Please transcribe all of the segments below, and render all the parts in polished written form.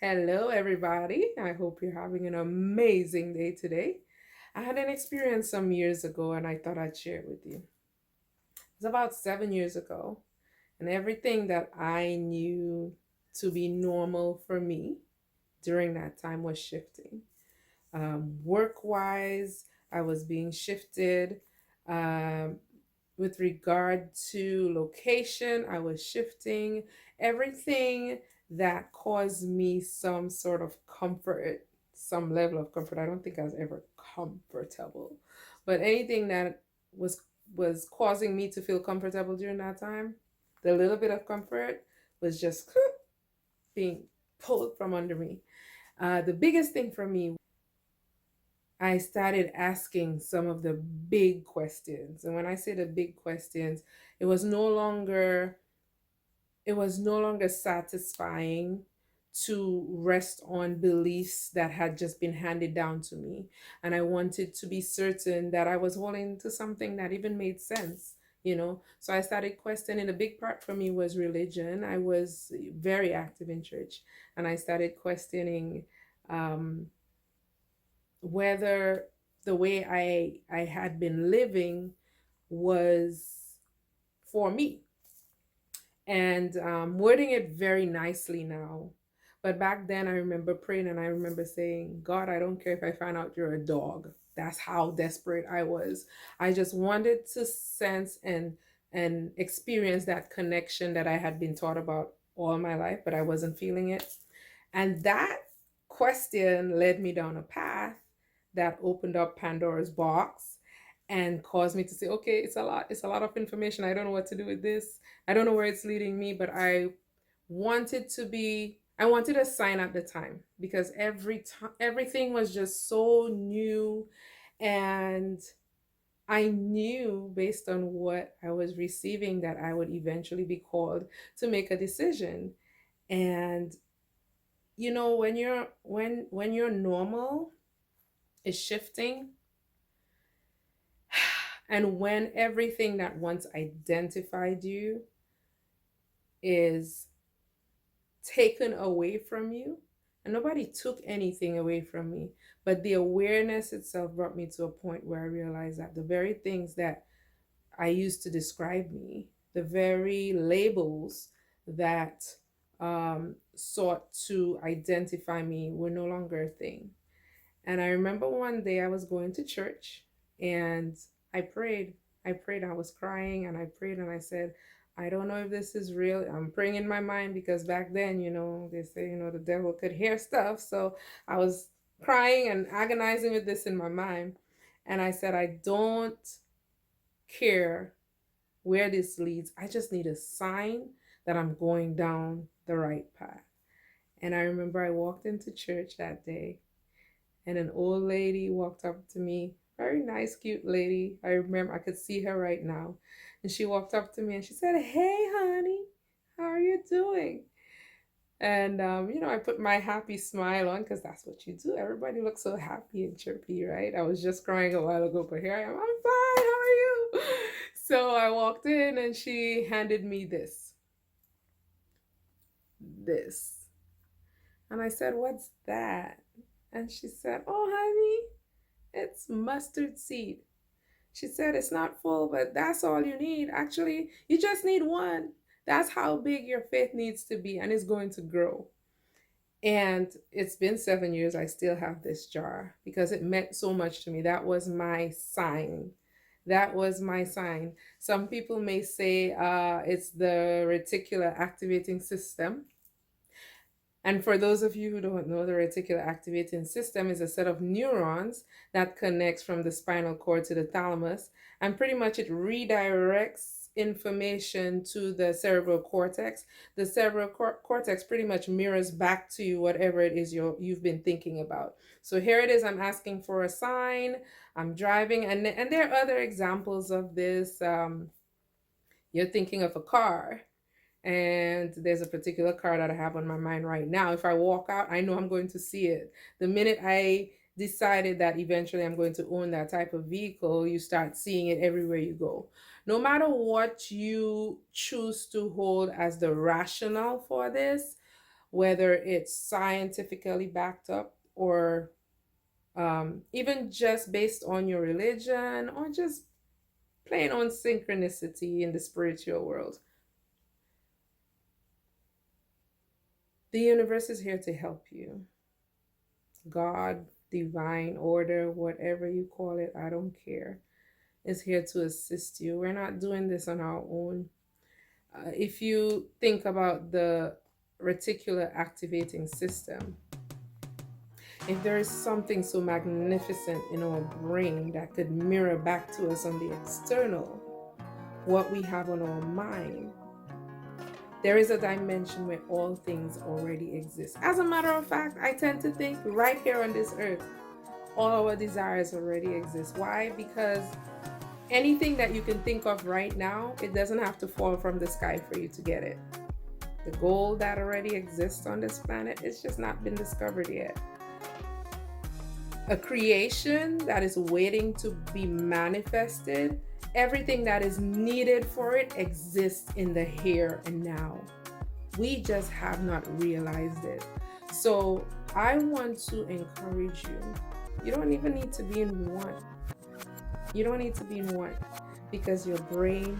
Hello, everybody. I hope you're having an amazing day today. I had an experience some years ago and I thought I'd share it with you. It's about 7 years ago, and everything that I knew to be normal for me during that time was shifting. Work wise, I was being shifted. Um, with regard to location, I was shifting. Everything that caused me some sort of comfort, some level of comfort. I don't think I was ever comfortable, but anything that was was causing me to feel comfortable during that time, the little bit of comfort was just being pulled from under me. The biggest thing for me, I started asking some of the big questions. And when I say the big questions, it was no longer it was no longer satisfying to rest on beliefs that had just been handed down to me. And I wanted to be certain that I was holding to something that even made sense. So I started questioning. A big part for me was religion. I was very active in church, and I started questioning um, whether the way I had been living was for me, and wording it very nicely now. But back then, I remember praying and I remember saying, God, I don't care if I find out you're a dog. That's how desperate I was. I just wanted to sense and experience that connection that I had been taught about all my life, but I wasn't feeling it. And that question led me down a path that opened up Pandora's box and caused me to say, okay, it's a lot of information. I don't know what to do with this. I don't know where it's leading me, but I wanted a sign at the time because everything was just so new, and I knew based on what I was receiving that I would eventually be called to make a decision. And when your normal is shifting, and when everything that once identified you is taken away from you, and nobody took anything away from me, but the awareness itself brought me to a point where I realized that the very things that I used to describe me, the very labels that sought to identify me, were no longer a thing. And I remember one day I was going to church and I prayed. I was crying and I prayed and I said, I don't know if this is real. I'm praying in my mind because back then, they say, the devil could hear stuff. So I was crying and agonizing with this in my mind. And I said, I don't care where this leads. I just need a sign that I'm going down the right path. And I remember I walked into church that day and an old lady walked up to me, very nice, cute lady. I remember I could see her right now. And she walked up to me and she said, Hey, honey, how are you doing? And, I put my happy smile on because that's what you do. Everybody looks so happy and chirpy, right? I was just crying a while ago, but here I am. I'm fine. How are you? So I walked in and she handed me this. And I said, What's that? And she said, Oh, honey, it's mustard seed. She said, It's not full, but that's all you need. Actually, you just need one. That's how big your faith needs to be, and it's going to grow. And it's been 7 years. I still have this jar because it meant so much to me. That was my sign. That was my sign. Some people may say it's the reticular activating system. And for those of you who don't know, the reticular activating system is a set of neurons that connects from the spinal cord to the thalamus. And pretty much it redirects information to the cerebral cortex. The cerebral cortex pretty much mirrors back to you whatever it is you've been thinking about. So here it is. I'm asking for a sign. I'm driving. And there are other examples of this. You're thinking of a car, and there's a particular car that I have on my mind right now. If I walk out, I know I'm going to see it. The minute I decided that eventually I'm going to own that type of vehicle, you start seeing it everywhere you go. No matter what you choose to hold as the rationale for this, whether it's scientifically backed up or even just based on your religion or just plain on synchronicity in the spiritual world. The universe is here to help you. God, divine order, whatever you call it, I don't care, is here to assist you. We're not doing this on our own. If you think about the reticular activating system, if there is something so magnificent in our brain that could mirror back to us on the external, what we have on our mind, there is a dimension where all things already exist. As a matter of fact, I tend to think right here on this earth, all our desires already exist. Why? Because anything that you can think of right now, it doesn't have to fall from the sky for you to get it. The gold that already exists on this planet, it's just not been discovered yet. A creation that is waiting to be manifested, everything that is needed for it exists in the here and now. We just have not realized it. So I want to encourage you. You don't even need to be in one. You don't need to be in one, because your brain,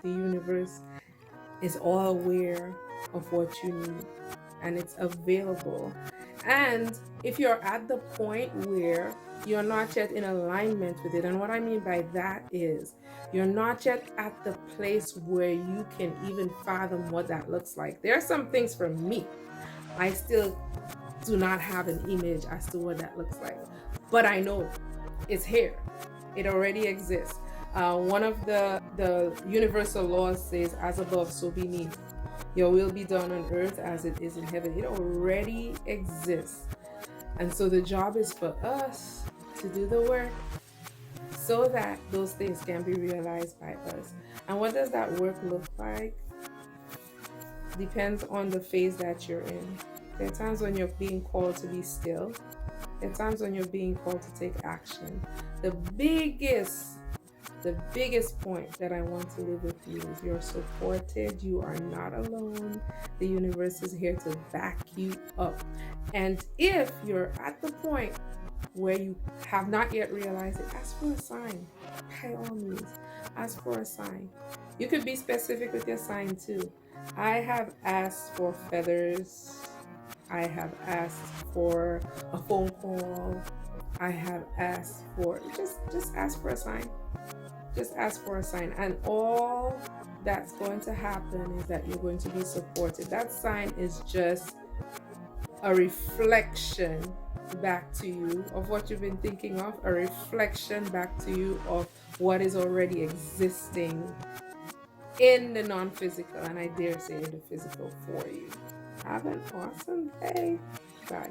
the universe, is all aware of what you need, and it's available. And if you're at the point where you're not yet in alignment with it, and what I mean by that is you're not yet at the place where you can even fathom what that looks like. There are some things for me, I still do not have an image as to what that looks like, but I know it's here. It already exists. One of the universal laws says, as above, so beneath. Your will be done on earth as it is in heaven. It already exists. And so the job is for us to do the work so that those things can be realized by us. And what does that work look like? Depends on the phase that you're in. There are times when you're being called to be still. There are times when you're being called to take action. The biggest point that I want to leave with you is you're supported. You are not alone. The universe is here to back you up. And if you're at the point where you have not yet realized it, ask for a sign. By all means, ask for a sign. You could be specific with your sign too. I have asked for feathers. I have asked for a phone call. I have asked for, just ask for a sign. Just ask for a sign. And all that's going to happen is that you're going to be supported. That sign is just a reflection back to you of what you've been thinking of, a reflection back to you of what is already existing in the non-physical, and I dare say in the physical for you. Have an awesome day. Bye.